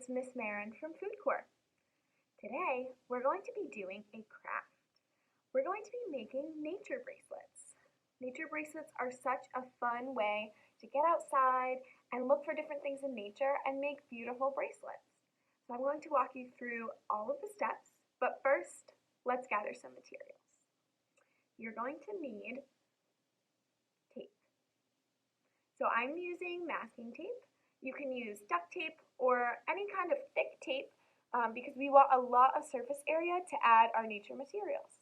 it's Miss Maren from Food Corps. Today, we're going to be doing a craft. We're going to be making nature bracelets. Nature bracelets are such a fun way to get outside and look for different things in nature and make beautiful bracelets. So I'm going to walk you through all of the steps, but first, let's gather some materials. You're going to need tape. So I'm using masking tape. You can use duct tape or any kind of thick tape because we want a lot of surface area to add our nature materials.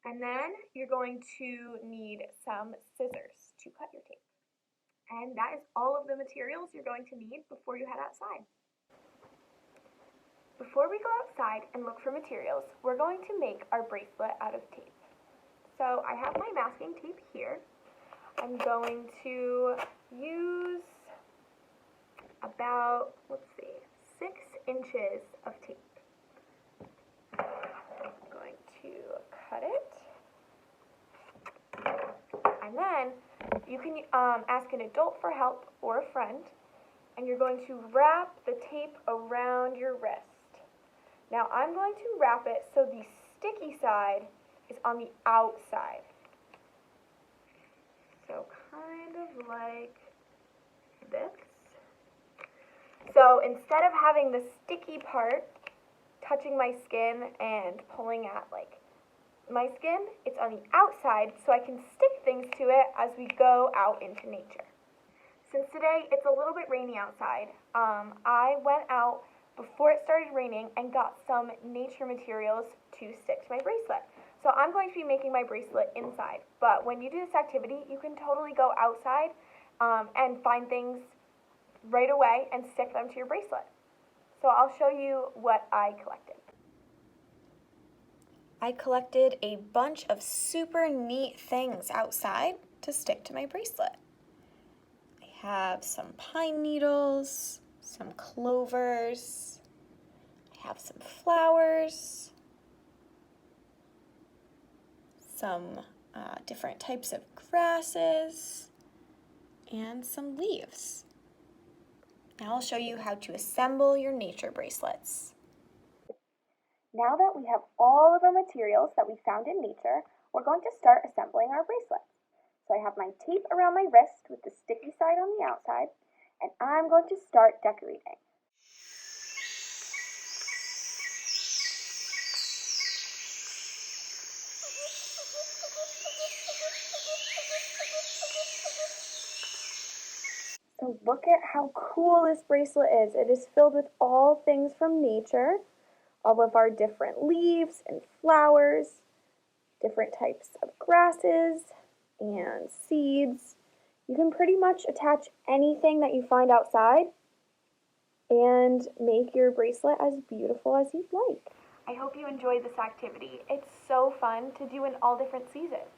And then you're going to need some scissors to cut your tape. And that is all of the materials you're going to need before you head outside. Before we go outside and look for materials, we're going to make our bracelet out of tape. So I have my masking tape here. I'm going to use about, 6 inches of tape. I'm going to cut it. And then you can ask an adult for help or a friend, and you're going to wrap the tape around your wrist. Now I'm going to wrap it so the sticky side is on the outside. So kind of like this. So instead of having the sticky part touching my skin and pulling at my skin, it's on the outside so I can stick things to it as we go out into nature. Since today it's a little bit rainy outside, I went out before it started raining and got some nature materials to stick to my bracelet. So I'm going to be making my bracelet inside, but when you do this activity, you can totally go outside and find things right away and stick them to your bracelet. So I'll show you what I collected. I collected a bunch of super neat things outside to stick to my bracelet. I have some pine needles, some clovers, I have some flowers, some different types of grasses, and some leaves. Now I'll show you how to assemble your nature bracelets. Now that we have all of our materials that we found in nature, we're going to start assembling our bracelets. So I have my tape around my wrist with the sticky side on the outside, and I'm going to start decorating. So look at how cool this bracelet is. It is filled with all things from nature, all of our different leaves and flowers, different types of grasses and seeds. You can pretty much attach anything that you find outside and make your bracelet as beautiful as you'd like. I hope you enjoyed this activity. It's so fun to do in all different seasons.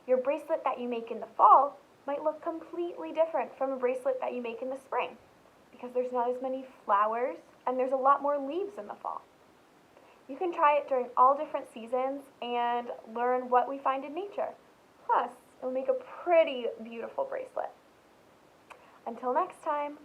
Your bracelet that you make in the fall might look completely different from a bracelet that you make in the spring because there's not as many flowers and there's a lot more leaves in the fall. You can try it during all different seasons and learn what we find in nature. Plus, it'll make a pretty beautiful bracelet. Until next time.